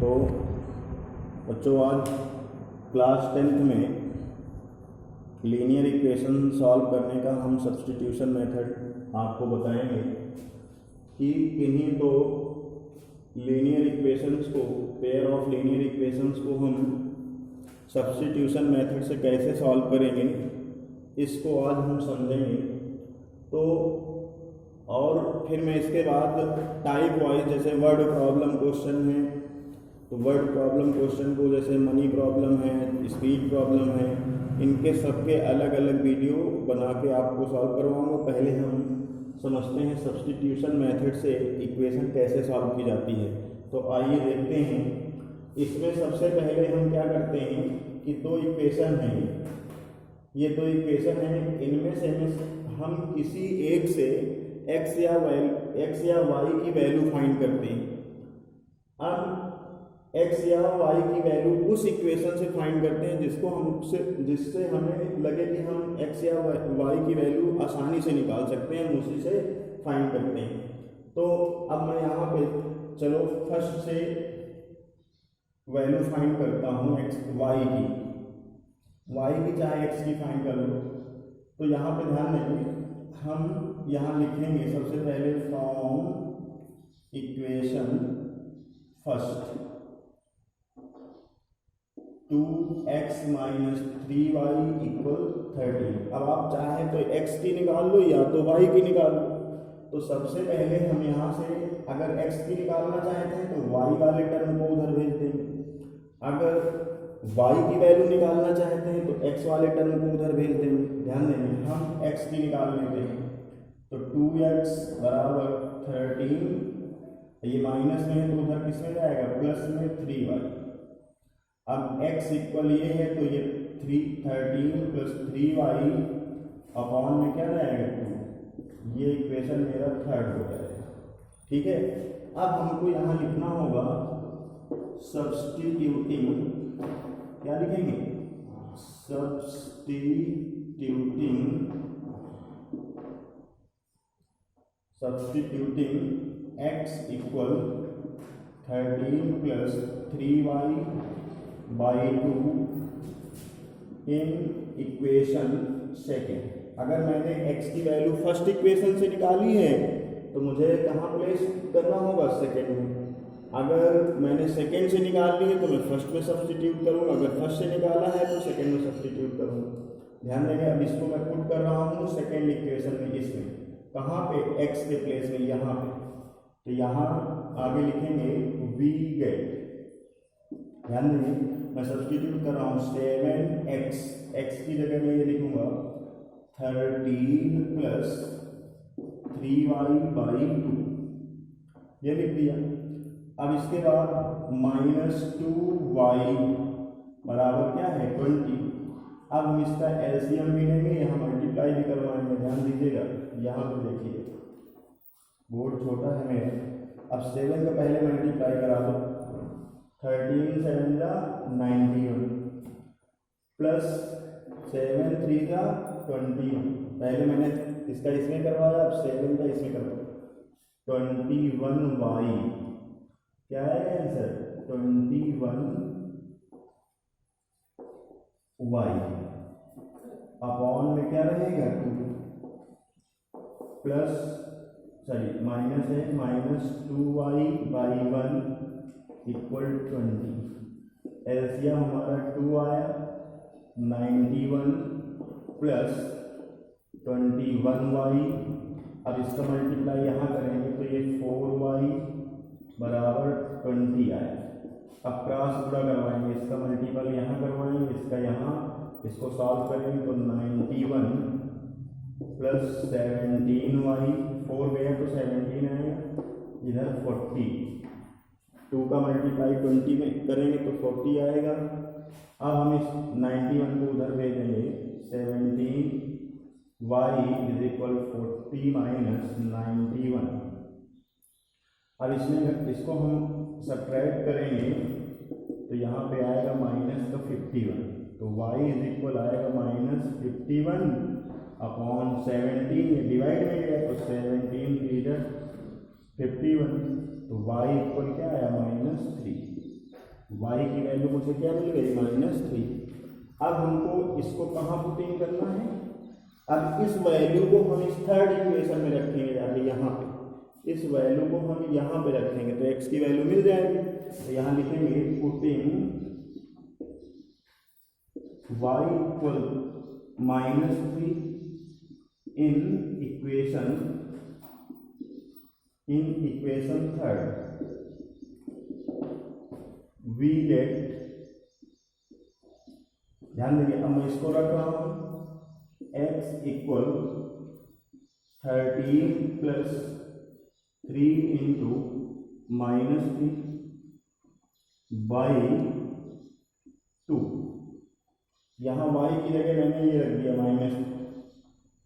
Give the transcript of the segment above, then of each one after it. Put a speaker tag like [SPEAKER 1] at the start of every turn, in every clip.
[SPEAKER 1] तो बच्चों आज क्लास 10th में लीनियर इक्वेशन सॉल्व करने का हम सब्स्टिट्यूशन मेथड आपको बताएंगे कि किन्हीं तो लीनियर इक्वेशंस को, पेयर ऑफ लीनियर इक्वेशंस को हम सब्स्टिट्यूशन मेथड से कैसे सॉल्व करेंगे, इसको आज हम समझेंगे। तो और फिर मैं इसके बाद टाइप वाइज, जैसे वर्ड प्रॉब्लम क्वेश्चन है तो वर्ड प्रॉब्लम क्वेश्चन को, जैसे मनी प्रॉब्लम है, स्पीड प्रॉब्लम है, इनके सबके अलग अलग वीडियो बना के आपको सॉल्व करवाऊंगा। पहले हम समझते हैं सब्स्टिट्यूशन मेथड से इक्वेशन कैसे सॉल्व की जाती है। तो आइए देखते हैं। इसमें सबसे पहले हम क्या करते हैं कि दो इक्वेशन हैं, ये दो इक्वेशन हैं, इनमें से हम किसी एक से x या y की वैल्यू फाइंड करते हैं। अब x या y की वैल्यू उस इक्वेशन से फाइंड करते हैं जिससे हमें लगे कि हम x या y की वैल्यू आसानी से निकाल सकते हैं, हम उसी से फाइंड करते हैं। तो अब मैं यहाँ पे चलो फर्स्ट से वैल्यू फाइंड करता हूँ y की चाहे x की फाइंड कर लो। तो यहाँ पे ध्यान देंगे, हम यहाँ लिखेंगे सबसे पहले from equation first 2x - 3y = 13। अब आप चाहे तो x की निकाल लो या तो y की निकाल लो। तो सबसे पहले हम यहाँ से अगर x की निकालना चाहते हैं तो y वाले टर्म को उधर भेज देंगे, अगर y की वैल्यू निकालना चाहते हैं तो x वाले टर्म को उधर भेज देंगे। ध्यान देंगे, हम x की निकाल लेते हैं तो 2x = 13, ये माइनस में है तो उधर किस में जाएगा, प्लस में 3y। अब x इक्वल ये है तो ये 13 + 3y अपॉन में क्या जाएगा 2। ये इक्वेशन मेरा थर्ड हो जाएगा। ठीक है, अब हमको यहाँ लिखना होगा सब्स्टिट्यूटिंग, क्या लिखेंगे, substituting x = 13 + 3y/2 in equation second. अगर मैंने x की वैल्यू फर्स्ट इक्वेशन से निकाली है तो मुझे कहाँ प्लेस करना होगा, सेकेंड में। अगर मैंने सेकेंड से निकाल ली है तो मैं फर्स्ट में सब्स्टिट्यूट करूँगा, अगर फर्स्ट से निकाला है तो सेकेंड में सब्स्टिट्यूट करूँगा। ध्यान देंगे, अब इसको मैं पुट कर रहा हूँ सेकेंड इक्वेशन में, इसमें कहाँ पे, x के प्लेस में, यहाँ पे। तो यहाँ आगे लिखेंगे वी गेट, ध्यान देंगे मैं सब्स्टिट्यूट कर रहा हूँ 7x, x की जगह में ये लिखूंगा 13 + 3y/2, ये लिख दिया। अब इसके बाद -2y बराबर क्या है 20। अब हम इसका एलसीएम भी लेंगे, यहाँ मल्टीप्लाई भी करवाएंगे। ध्यान दीजिएगा, यहाँ पे देखिए बोर्ड छोटा है मेरा। अब 7 का पहले मल्टीप्लाई करा दो, 13 × 7 = 91 प्लस 7 × 3 = 21। पहले मैंने इसका इसमें करवाया, अब 7 का इसमें करवाया, 21y, क्या है आंसर 21y अपॉन में क्या रहेगा 2 प्लस माइनस है -2y/1 = 20। एलसीएम हमारा 2 आया, 91 प्लस 21y। अब इसका मल्टीप्लाई यहाँ करेंगे तो ये 4y = 20 आया। अब क्रॉस गुणा करवाएंगे, इसका मल्टीपल यहाँ करवाएंगे, इसका यहाँ, इसको सॉल्व करेंगे तो 91 प्लस 17y, 4 गया तो 17 आएगा, इधर 40, 2 का मल्टीप्लाई 20 में करेंगे तो 40 आएगा। अब हम इस 91 को उधर भेजेंगे, 17y = 40 - 91। अब इसमें इसको हम सब्ट्रैक्ट करेंगे तो यहाँ पे आएगा -51, तो y = आएगा -51 अपॉन 17, ये डिवाइड में गया तो 17 × 3 = 51, तो y = क्या आया -3। वाई की वैल्यू मुझे क्या मिल गई -3। अब हमको इसको कहाँ पुटिंग करना है, अब इस वैल्यू को हम इस थर्ड इक्वेशन में रखेंगे जाके यहाँ पे, इस वैल्यू को हम यहाँ पे रखेंगे तो x की वैल्यू मिल जाएगी। तो यहाँ लिखेंगे putting y equal -3 in equation third we get, ध्यान देंगे अब मैं इसको रख रहा हूँ x equal 13 plus 3 into -3 by 2। यहाँ y की जगह मैंने ये रख दिया -2।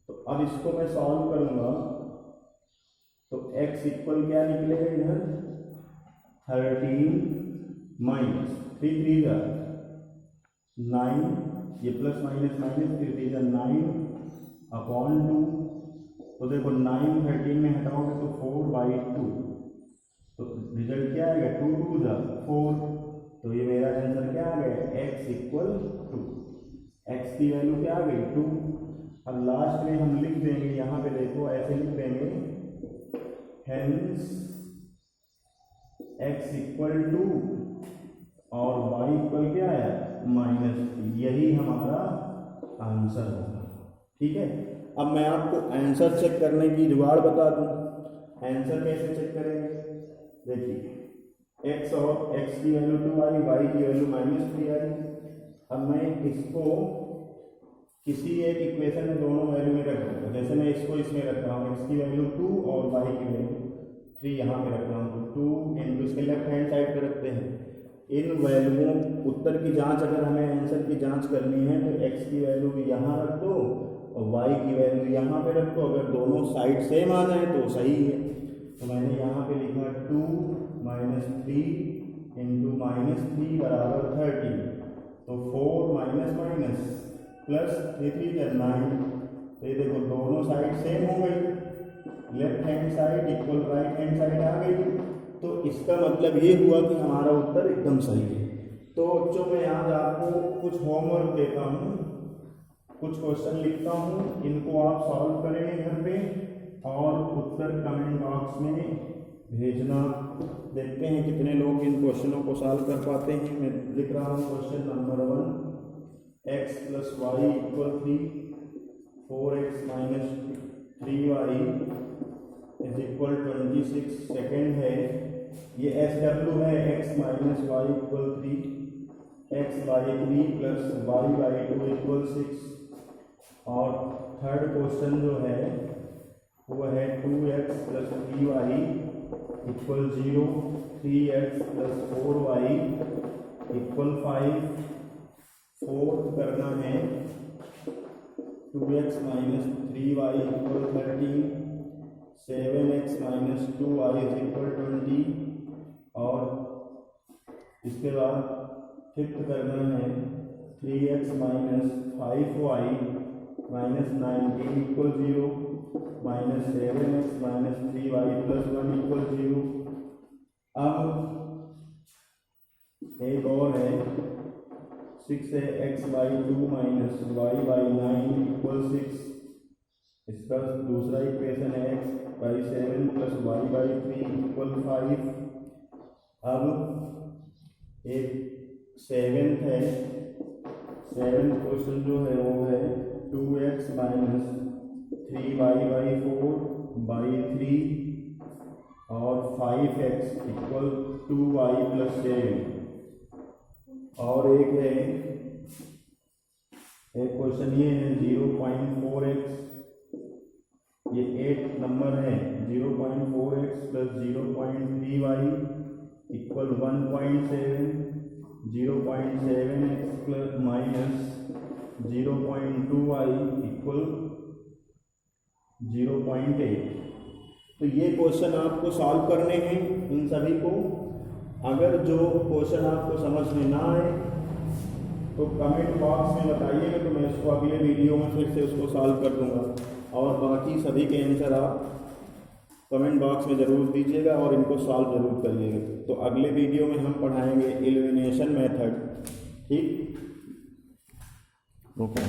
[SPEAKER 1] तो अब इसको मैं सॉल्व करूंगा तो x इक्वल क्या निकलेगा इधर 13 माइनस 3 3 जा 9, ये प्लस माइनस माइनस फिर 3 जा 9 अपॉन 2। तो देखो 9 13 में हटाओगे तो 4/2, तो रिजल्ट क्या आएगा 2 2 जा 4। तो ये मेरा आंसर क्या आ गया x इक्वल 2, x की वैल्यू क्या आ गई 2। अब लास्ट में हम लिख देंगे यहाँ पे, देखो ऐसे लिख देंगे हेंस x इक्वल 2 और y इक्वल क्या है -3। यही हमारा आंसर होगा। ठीक है, अब मैं आपको आंसर चेक करने की जुगाड़ बता दूं। आंसर कैसे चेक करेंगे, देखिए x और x की वैल्यू 2 आई, y की वैल्यू -3 आई। अब मैं इसको किसी एक इक्वेशन में दोनों वैल्यू में रख दूंगा, जैसे मैं इसको इसमें रख रहा हूँ x की वैल्यू 2 और y की वैल्यू 3 यहाँ पे रख रहा हूँ। तो 2 इंटू इसके लेफ्ट हैंड साइड पे रखते हैं। इन वैल्यूओं उत्तर की जांच, अगर हमें आंसर की जांच करनी है तो x की वैल्यू भी यहाँ रख दो और y की वैल्यू यहाँ पे रख दो। अगर दोनों साइड सेम आ जाए तो सही है। तो मैंने यहाँ पे लिखा 2 - 3 इंटू -3 बराबर 13। तो 4 माइनस माइनस प्लस 3 3 जा 9। तो ये देखो दोनों साइड सेम हो गई, left hand side equal right hand side आ गई। तो इसका मतलब ये हुआ कि हमारा उत्तर एकदम सही है। तो बच्चों मैं आज आपको कुछ होमवर्क देता हूँ, कुछ क्वेश्चन लिखता हूँ, इनको आप सॉल्व करेंगे घर पे और उत्तर कमेंट बॉक्स में भेजना। देखते हैं कितने लोग इन क्वेश्चनों को सॉल्व कर पाते हैं। मैं लिख रहा हूँ question number 1, x + y = 3, 4x - 3y = 26। Second है ये SW है, x - y = 3, x/3 + y/2 = 6। और थर्ड क्वेश्चन जो है वो है 2x + 3y = 0, 3x + 4y = 5। Fourth करना है 2x - 3y = 13, 7x - 2y = 20। और इसके बाद फिफ्थ करना है 3x - 5y - 19 = 0, -7x - 3y + 1 = 0। अब एक और है 6x/2 - y/9 = 6। इसका दूसरा इक्वेशन है x/7 + y/3 = 5। अब एक सेवेंथ है, सेवेंथ क्वेश्चन जो है वो है 2x - 3y/4/3 और 5x = 2y + 7। और एक है, एक क्वेश्चन ये है 0.4x, ये 8 नंबर है, 0.4x + 0.3y = 1.7, 0.7x - 0.2y = 0.8। तो ये क्वेश्चन आपको सॉल्व करने हैं इन सभी को। अगर जो क्वेश्चन आपको समझ में ना आए तो कमेंट बॉक्स में बताइएगा, तो मैं इसको अगले वीडियो में फिर से उसको सॉल्व कर दूंगा। और बाकी सभी के आंसर आप कमेंट बॉक्स में ज़रूर दीजिएगा और इनको सॉल्व ज़रूर करिएगा। तो अगले वीडियो में हम पढ़ाएंगे एलिमिनेशन मेथड। ठीक, ओके।